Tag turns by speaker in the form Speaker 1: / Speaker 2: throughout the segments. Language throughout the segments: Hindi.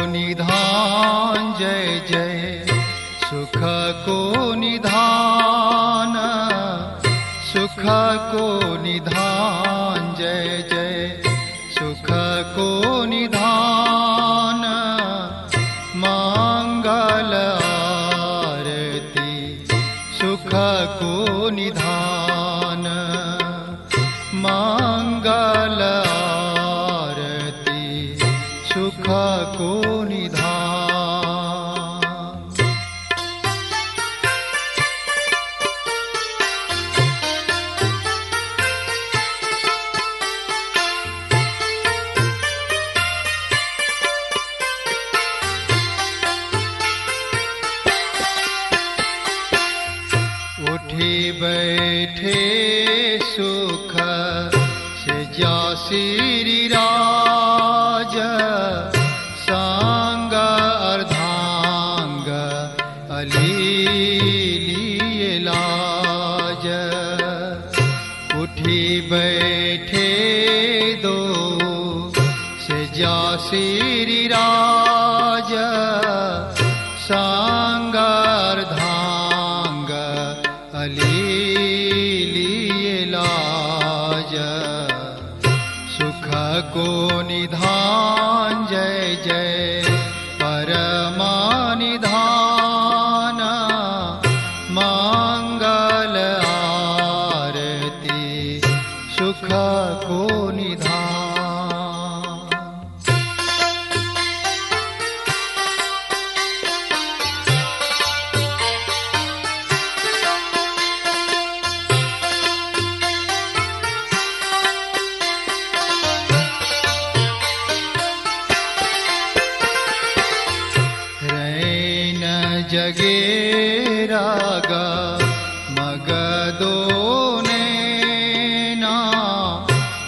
Speaker 1: निधान जय जय, सुख को निधान, सुख को निधान जय जय, सुख को निधान, मंगल आरती सुख को निधान, मंगल आरती सुख को निधान। उठी बैठे सुख से जा श्री राज, सांग अर्धांग अलीलिए लाज। उठी बैठे दो से जा श्री राज, सांग अर्धांग अलीलिए लाज। सुख को निधान जय जय, परमानिधान, मंगल आरती सुख को निधान। जगे रागा मगदो नैना,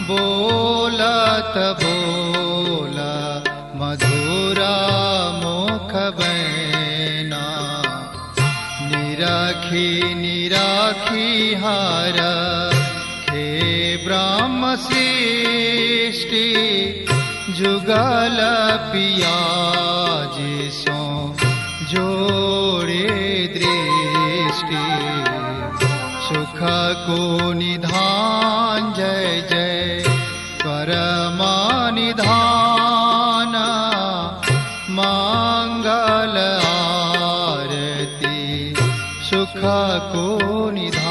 Speaker 1: बोलत बोला मधुरा मुख बैना। निराखी निराखी हार हे ब्रह्म सृष्टि, जुगल पिया जिसो जोड़े दृष्टि। सुख को निधान जय जय, परमानिधान, मंगल आरती सुख को निधान।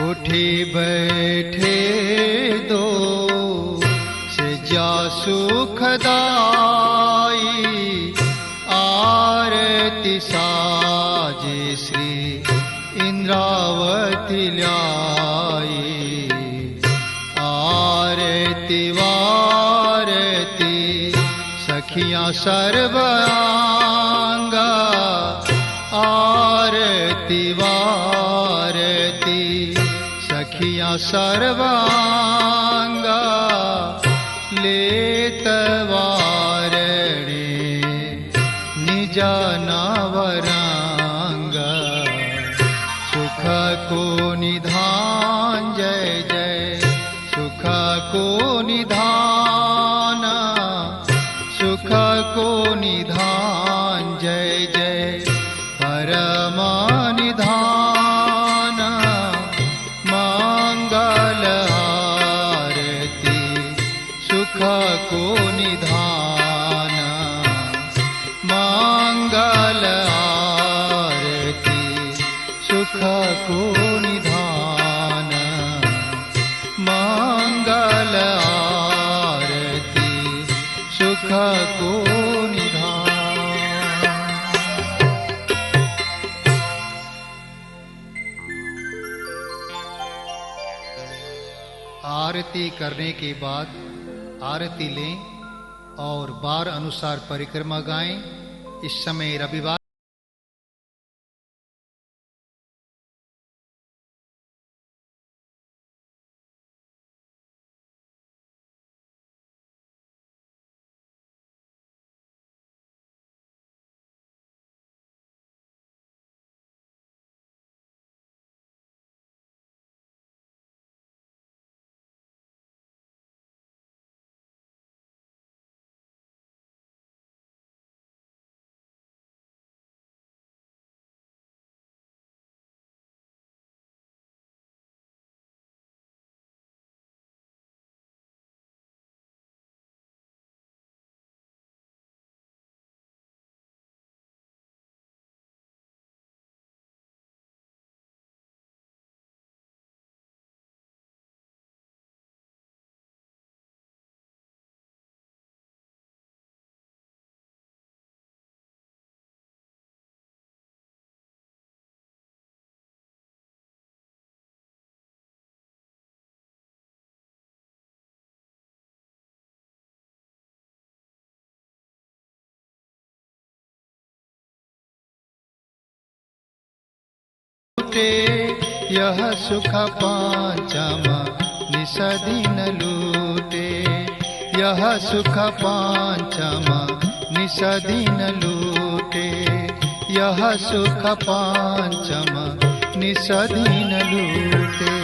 Speaker 1: उठी बैठे दो से जा सुखदाई, आरती साजे श्री इंद्रावती लाई। आरती वारती सखियां सर्वांगा, आरती वारती सखियां सर्वांगा। लेत वारणे निज नवरंगा। सुख को निधान जय जय, सुख को निधान, सुख को निधान जय जय, परमानिधान, मंगल आरती सुख को निधान, मंगल आरती सुख को निधान, मंगल आरती सुख को निधान। आरती करने के बाद आरती लें और बार अनुसार परिक्रमा गाएं। इस समय रविवार लूटे, यह सुख पांचम निस दिन लूटे, यह सुख पांचम निस दिन लूटे, यह सुख पांचम निस दिन लूटे।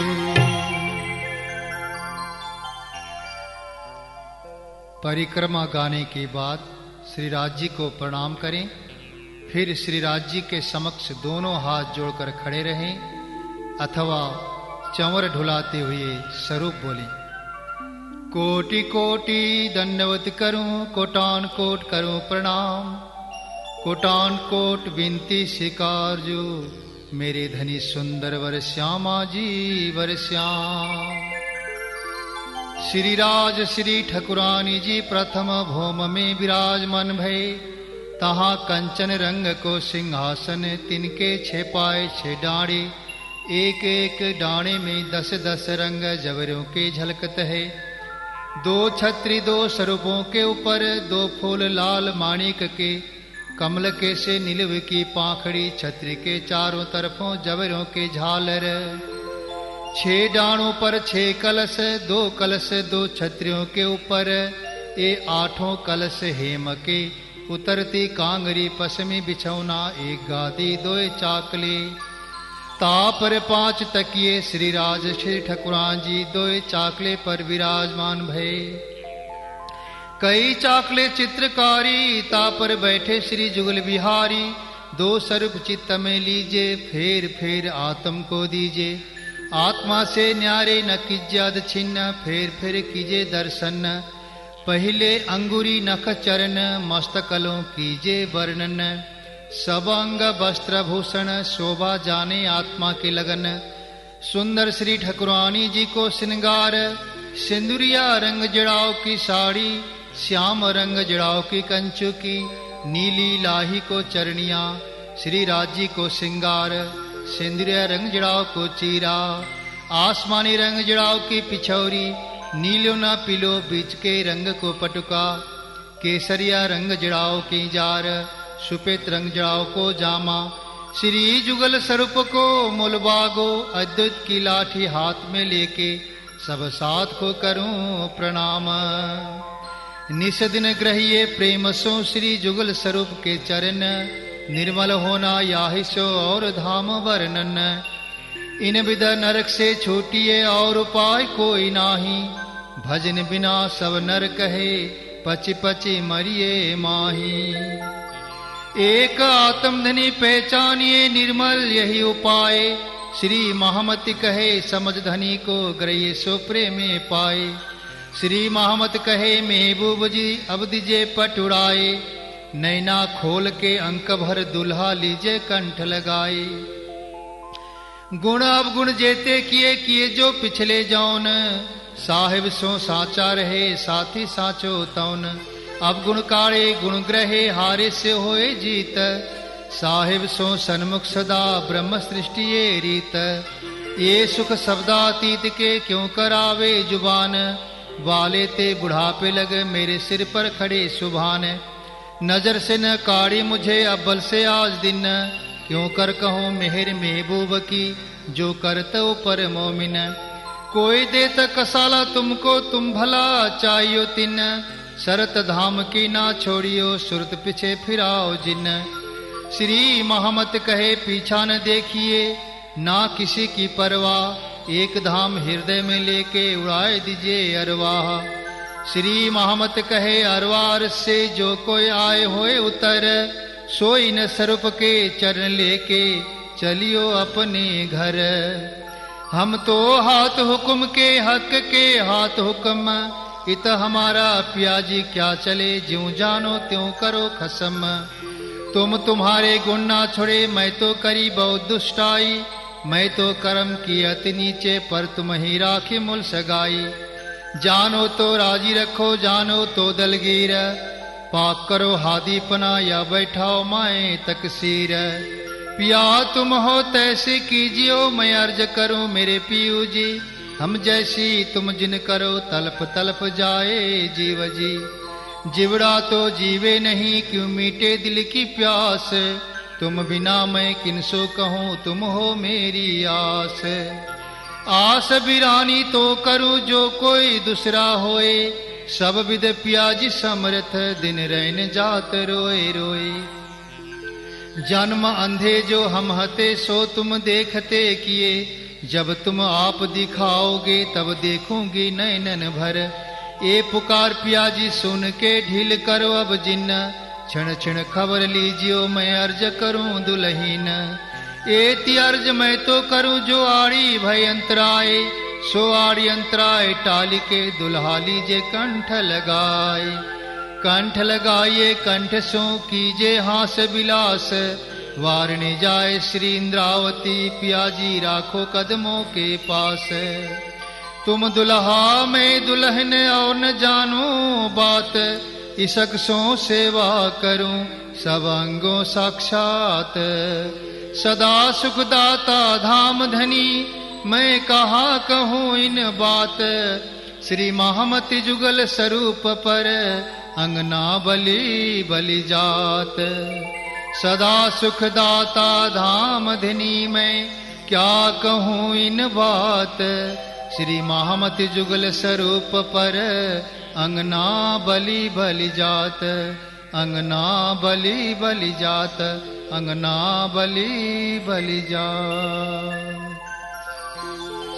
Speaker 1: परिक्रमा गाने के बाद श्री राज जी को प्रणाम करें, फिर श्री राज जी के समक्ष दोनों हाथ जोड़कर खड़े रहें अथवा चंवर ढुलाते हुए स्वरूप बोलें। कोटि कोटि दंडवत करूं, कोटान कोट करूं प्रणाम, कोटान कोट विनती स्वीकार जो, मेरे धनी सुंदर वर श्यामा जी वर श्याम। श्री राज श्री ठकुरानी जी प्रथम भौम में विराजमान भये, तहाँ कंचन रंग को सिंहासन, तिनके छे पाए छे डाणे, एक एक डाणे में 10 10 रंग जवरों के झलकत है। 2 छत्री 2 स्वरूपों के ऊपर, 2 फूल लाल माणिक के, कमल के से नीलव की पाखड़ी, छत्री के चारों तरफों जवरों के झालर। 6 डाणों पर 6 कलश, 2 कलश 2 छत्रियों के ऊपर, ये 8 कलश हेम के, उतरती कांगरी पसमी बिछौना, 1 गादी 2 चाकले, तापर 5 तकिए, श्री राज श्री ठकुरान जी 2 चाकले पर विराजमान भये। कई चाकले चित्रकारी, तापर बैठे श्री जुगल बिहारी, 2 स्वरूप चित्त में लीजे, फेर फेर आत्म को दीजे, आत्मा से न्यारे न कीज्याद छिन्न, फेर फेर कीजे दर्शन, पहले अंगुरी नख चरण, मस्तकलों कीजे वर्णन, सब अंग वस्त्र भूषण, शोभा जाने आत्मा के लगन। सुंदर श्री ठकुरानी जी को श्रृंगार, सिंदूरिया रंग जड़ाव की साड़ी, श्याम रंग जड़ाव की कंचु की, नीली लाही को चरनिया, श्री राज जी को श्रृंगार, सिंदूरिया रंग जड़ाव को चीरा, आसमानी रंग जड़ाव की पिछौरी, नीलो न पीलो बीच के रंग को पटुका, केसरिया रंग जड़ाव की जार, सुपेत रंग जड़ाव को जामा, श्री जुगल स्वरूप को मुलबागो, अद्वैत की लाठी हाथ में लेके, सब साथ को करूं प्रणाम। निस दिन ग्रहिए प्रेम सो, श्री जुगल स्वरूप के चरण, निर्मल होना याहि सो और धाम वर्णन। इन विद नरक से छूटिए और उपाय कोई नाही, भजन बिना सब नर कहे, पचि पचि मरिए माही। एक आत्मधनी पहचानिए निर्मल यही उपाय, श्री महामति कहे समझ धनी को ग्रहिए सो प्रेमे पाए। श्री महामत कहे महबूब जी अब दीजे पट उड़ाए, नैना खोल के अंक भर दुल्हा लीजे कंठ लगाए। गुण अब गुण जेते किए किए जो पिछले जौन, साहिब सो साचा रहे साथी साचो तौन। अब गुण काढ़े गुण ग्रहे हारे से होए जीत, साहिब सो सन्मुख सदा ब्रह्म सृष्टि ये रीत। ये सुख शब्दातीत के क्यों करावे जुबान, वाले ते बुढ़ापे लग मेरे सिर पर खड़े सुभान। नजर से न काढ़ी मुझे अव्वल से आज दिन, क्यों कर कहूँ मेहर महबूब की जो करत पर मोमिन। कोई देत कसाला तुमको तुम भला चाहियो तिन, शरत धाम की ना छोड़ियो सुरत पीछे फिराओ जिन। श्री महमत कहे पीछा न देखिए ना किसी की परवाह, एक धाम हृदय में लेके उड़ाए दीजिए अरवाह। श्री महमत कहे अरवार से जो कोई आए होए उतर, सोई न स्वरूप के चरण लेके चलियो अपने घर। हम तो हाथ हुक्म के हक के हाथ हुक्म, इत हमारा प्याजी क्या चले ज्यों जानो त्यों करो खसम। तुम तुम्हारे गुण ना छोड़े मैं तो करी बहुत दुष्टाई, मैं तो कर्म की अति नीचे पर तुम ही राखी मूल सगाई। जानो तो राजी रखो जानो तो दलगीर, पाक करो हादी पना या बैठाओ माए तकसीर। पिया तुम हो तैसे कीजियो मैं अर्ज करूं मेरे पियू जी, हम जैसी तुम जिन करो तलप तलप जाए जीव जी। जिवड़ा तो जीवे नहीं क्यों मीटे दिल की प्यास, तुम बिना मैं किनसो कहूँ, तुम हो मेरी आस। आस बिरानी तो करूँ जो कोई दूसरा होए, सब विद प्याजी समर्थ दिन रैन जात रोए रोए। जन्म अंधे जो हम हते सो तुम देखते किए, जब तुम आप दिखाओगे तब देखूंगी नैनन भर। ए पुकार पियाजी सुन के ढील करो अब जिन्न, क्षण क्षण खबर लीजियो मैं अर्ज करूं दुल्हीन। एति अर्ज मैं तो करूं जो आड़ी भय अंतराए, सो आड़ी अंतराए टाली के दुल्हा लीजे कंठ लगाए। कंठ लगाइए कंठ सो कीजे हास विलास, वारने जाए श्री इंद्रावती पियाजी राखो कदमों के पास। तुम दुल्हा मैं दुल्हन और न जानो बात, इसक सो सेवा करूं सब अंगों साक्षात। सदा सुखदाता धाम धनी मैं कहा कहूँ इन बात, श्री महामति जुगल स्वरूप पर अंगना बलि बलि जात। सदा सुखदाता धाम धनी मैं क्या कहूँ इन बात, श्री महामति जुगल स्वरूप पर अंगना बलि बलि जात। अंगना बलि बलि जात, अंगना बलि बलि जात।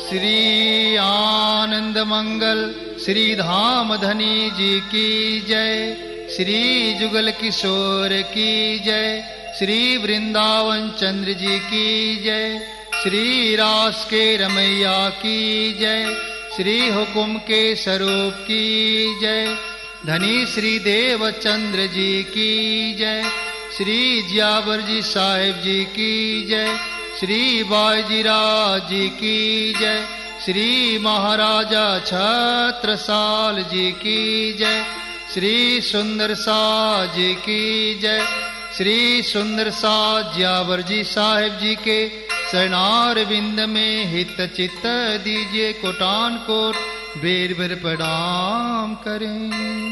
Speaker 1: श्री आनंद मंगल श्री धाम धनी जी की जय, श्री जुगल किशोर की जय, श्री वृंदावन चंद्र जी की जय, श्री रास के रमैया की जय, श्री हुकुम के स्वरूप की जय। धनी श्री देव चंद्र जी की जय, श्री जियावर जी साहेब जी की जय, श्री बाजीराज जी की जय, श्री महाराजा छत्रसाल जी की जय, श्री सुंदर साज जी की जय। श्री सुंदर साज जियावर जी साहेब जी के शरणार बिंद में हित चित्त दीजिए, कोटान कोट बेर बेर प्रणाम करें।